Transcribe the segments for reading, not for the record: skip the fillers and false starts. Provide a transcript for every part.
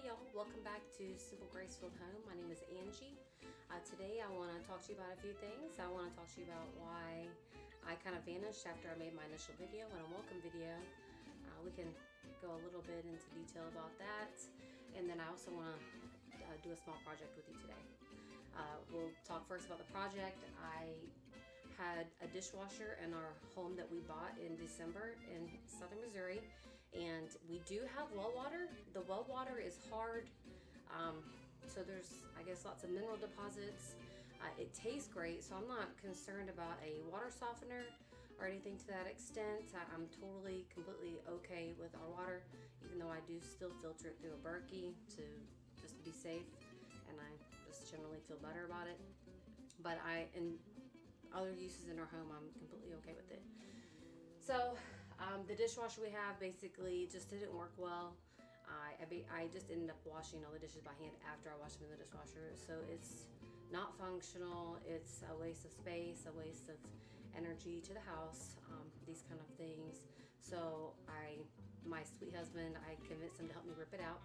Hey y'all, welcome back to Simple Graceful Home. My name is Angie. Today I want to talk to you about a few things. I want to talk to you about why I kind of vanished after I made my initial video and a welcome video. We can go a little bit into detail about that. And then I also want to do a small project with you today. We'll talk first about the project. I had a dishwasher in our home that we bought in December in southern Missouri, and we do have well water. The well water is hard, so there's, I guess, lots of mineral deposits. It tastes great, so I'm not concerned about a water softener or anything to that extent. I'm totally, completely okay with our water, even though I do still filter it through a Berkey just to be safe, and I just generally feel better about it. But in other uses in our home, I'm completely okay with it. So the dishwasher we have basically just didn't work well. I just ended up washing all the dishes by hand after I washed them in the dishwasher. So it's not functional. It's a waste of space, a waste of energy to the house, these kind of things. So my sweet husband, I convinced him to help me rip it out.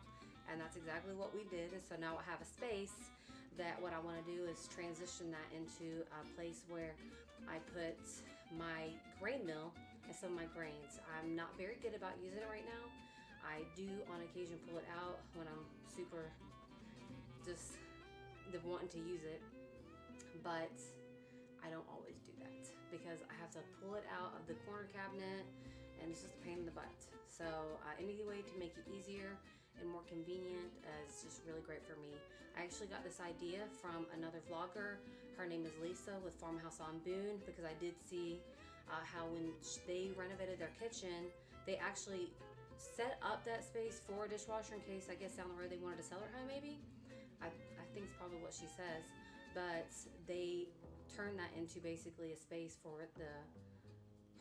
And that's exactly what we did. And so now I have a space that what I want to do is transition that into a place where I put my grain mill and some of my grains. I'm not very good about using it right now. I do on occasion pull it out when I'm super just wanting to use it, but I don't always do that because I have to pull it out of the corner cabinet and it's just a pain in the butt. So any way to make it easier and more convenient is just really great for me. I actually got this idea from another vlogger. Her name is Lisa with Farmhouse on Boone, because I did see how when they renovated their kitchen, they actually set up that space for a dishwasher in case, I guess, down the road they wanted to sell her home maybe. I think it's probably what she says. But they turned that into basically a space for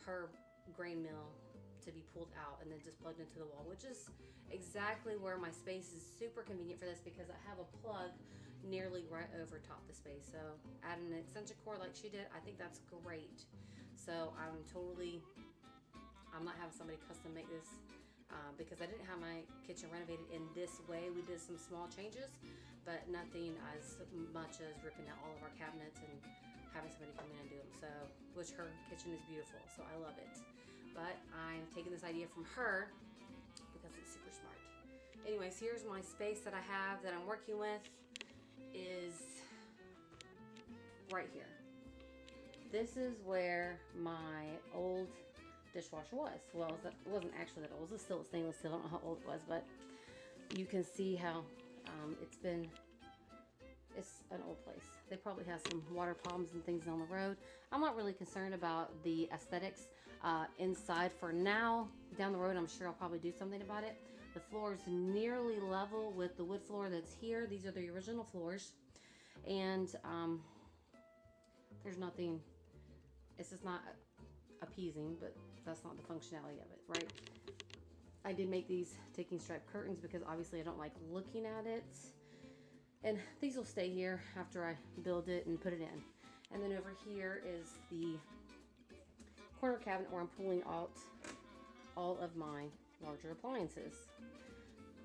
her grain mill to be pulled out and then just plugged into the wall, which is exactly where my space is super convenient for this, because I have a plug nearly right over top the space. So add an extension cord like she did, I think that's great. So I'm not having somebody custom make this because I didn't have my kitchen renovated in this way. We did some small changes, but nothing as much as ripping out all of our cabinets and having somebody come in and do them. So, which her kitchen is beautiful, so I love it. But I'm taking this idea from her because it's super smart. Anyways, here's my space that I have that I'm working with, is right here. This is where my old dishwasher was. Well, it wasn't actually that old. It's still stainless steel. I don't know how old it was, but you can see how it's an old place. They probably have some water problems and things down the road. I'm not really concerned about the aesthetics inside for now. Down the road, I'm sure I'll probably do something about it. The floor is nearly level with the wood floor that's here. These are the original floors. And there's nothing, it's just not appeasing, but that's not the functionality of it, right? I did make these ticking stripe curtains because obviously I don't like looking at it. And these will stay here after I build it and put it in. And then over here is the corner cabinet where I'm pulling out all of my larger appliances.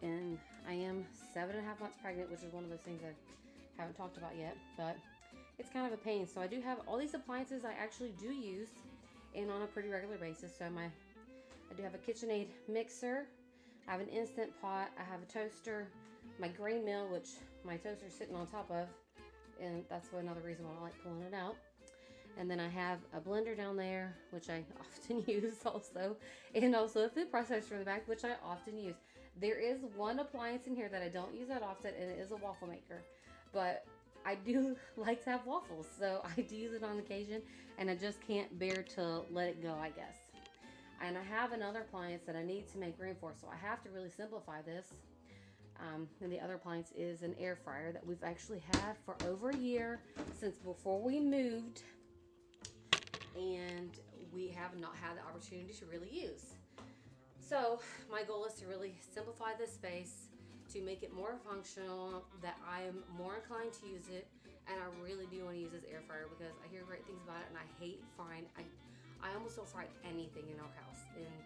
And I am 7.5 months pregnant, which is one of those things I haven't talked about yet, but it's kind of a pain. So I do have all these appliances I actually do use and on a pretty regular basis. So I do have a KitchenAid mixer, I have an Instant Pot, I have a toaster, my grain mill, which my toaster's sitting on top of, and that's another reason why I like pulling it out. And then I have a blender down there, which I often use also, and also a food processor in the back, which I often use. There is one appliance in here that I don't use that often, and it is a waffle maker, but I do like to have waffles, so I do use it on occasion, and I just can't bear to let it go, I guess. And I have another appliance that I need to make room for, so I have to really simplify this. And the other appliance is an air fryer that we've actually had for over a year, since before we moved, and we have not had the opportunity to really use. So my goal is to really simplify this space, to make it more functional, that I am more inclined to use it, and I really do want to use this air fryer because I hear great things about it, and I hate frying. I almost don't fry anything in our house. And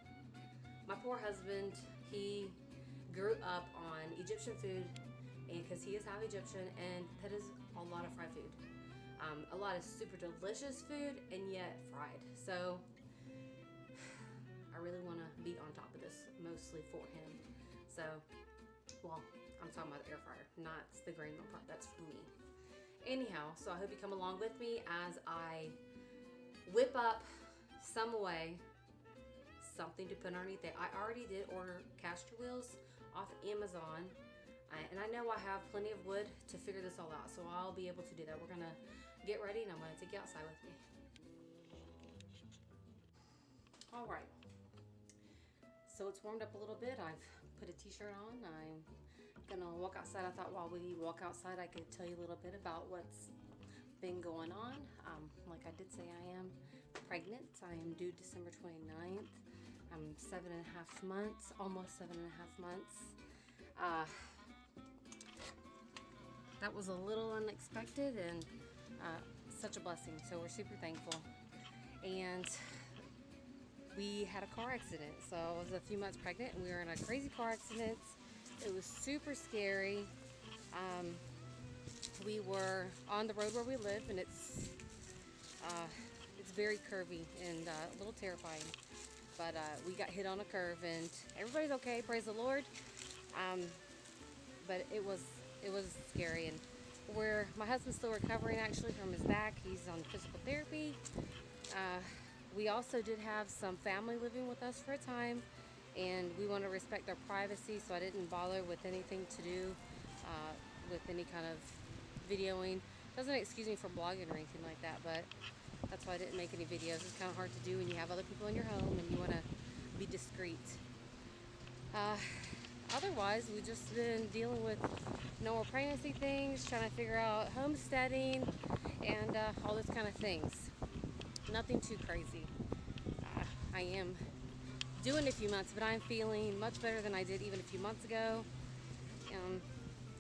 my poor husband, he grew up on Egyptian food, and because he is half Egyptian, and that is a lot of fried food. A lot of super delicious food, and yet fried. So I really want to be on top of this, mostly for him. So, well, I'm talking about the air fryer, not the grain mill part. That's for me. Anyhow, so I hope you come along with me as I whip up some way something to put underneath it. I already did order caster wheels off Amazon, and I know I have plenty of wood to figure this all out, so I'll be able to do that. We're gonna get ready, and I'm gonna take you outside with me. All right, so it's warmed up a little bit. I've put a t-shirt on. I'm gonna walk outside. I thought while we walk outside I could tell you a little bit about what's been going on. Like I did say, I am pregnant. I am due December 29th. I'm 7.5 months, almost 7.5 months. That was a little unexpected and such a blessing, so we're super thankful. And we had a car accident. So I was a few months pregnant, and we were in a crazy car accident. It was super scary. We were on the road where we live, and it's very curvy and a little terrifying. But we got hit on a curve, and everybody's okay, praise the Lord. But it was scary, and my husband's still recovering actually from his back. He's on physical therapy. We also did have some family living with us for a time, and we want to respect their privacy, so I didn't bother with anything to do with any kind of videoing. Doesn't excuse me for blogging or anything like that, but that's why I didn't make any videos. It's kind of hard to do when you have other people in your home and you want to be discreet. Otherwise, we've just been dealing with normal pregnancy things, trying to figure out homesteading, and all this kind of things. Nothing too crazy. I am doing a few months, but I'm feeling much better than I did even a few months ago.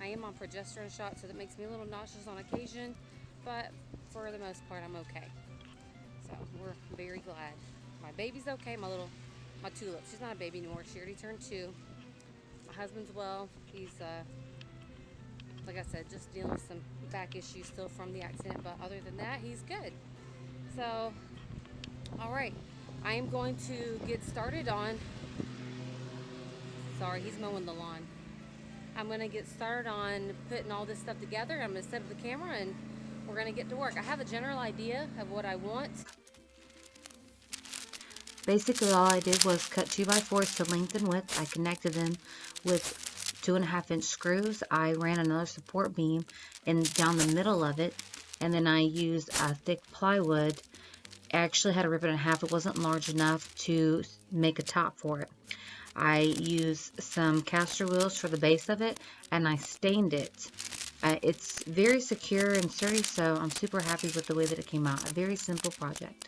I am on progesterone shots, so that makes me a little nauseous on occasion, but for the most part, I'm okay. So we're very glad. My baby's okay. My tulip. She's not a baby anymore. She already turned 2. My husband's well. He's like I said, just dealing with some back issues still from the accident, but other than that, he's good. So, all right, I am going to get started on. Sorry, he's mowing the lawn. I'm going to get started on putting all this stuff together. I'm going to set up the camera, and we're going to get to work. I have a general idea of what I want. Basically, all I did was cut 2x4s to length and width. I connected them with 2.5-inch screws. I ran another support beam down the middle of it, and then I used a thick plywood. I actually had to rip it in half. It wasn't large enough to make a top for it. I used some caster wheels for the base of it, and I stained it. It's very secure and sturdy, so I'm super happy with the way that it came out. A very simple project.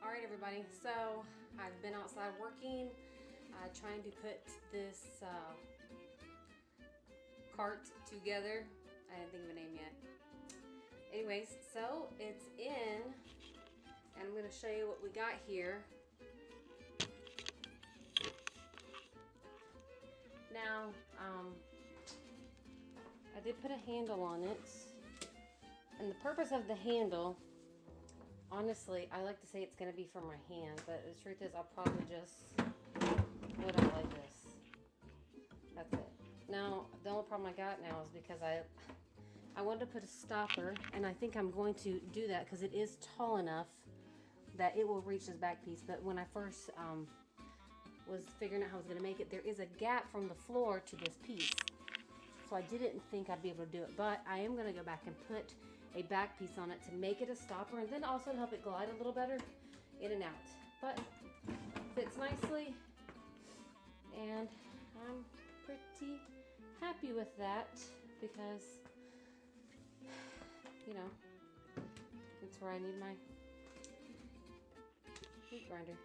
Alright everybody, so I've been outside working, trying to put this cart together. I didn't think of a name yet. Anyways, so it's in, and I'm going to show you what we got here. Now, I did put a handle on it, and the purpose of the handle, honestly, I like to say it's going to be for my hand, but the truth is I'll probably just put it like this. That's it. Now, the only problem I got now is because I wanted to put a stopper, and I think I'm going to do that because it is tall enough that it will reach this back piece. But when I first was figuring out how I was going to make it, there is a gap from the floor to this piece. So I didn't think I'd be able to do it, but I am going to go back and put a back piece on it to make it a stopper, and then also to help it glide a little better in and out. But fits nicely, and I'm pretty happy with that because, you know, that's where I need my meat grinder.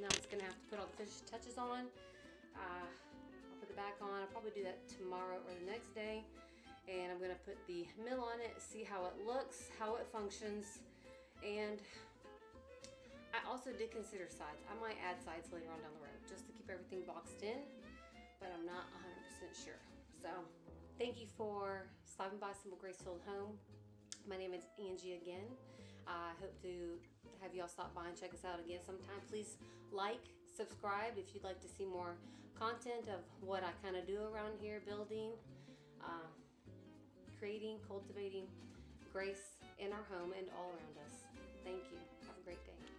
Now I'm just gonna have to put all the finish touches on. I'll put the back on. I'll probably do that tomorrow or the next day. And I'm gonna put the mill on it, see how it looks, how it functions. And I also did consider sides. I might add sides later on down the road just to keep everything boxed in, but I'm not 100% sure. So thank you for stopping by Simple Grace-Filled Home. My name is Angie again. I hope to have y'all stop by and check us out again sometime. Please like, subscribe if you'd like to see more content of what I kind of do around here, building, creating, cultivating grace in our home and all around us. Thank you. Have a great day.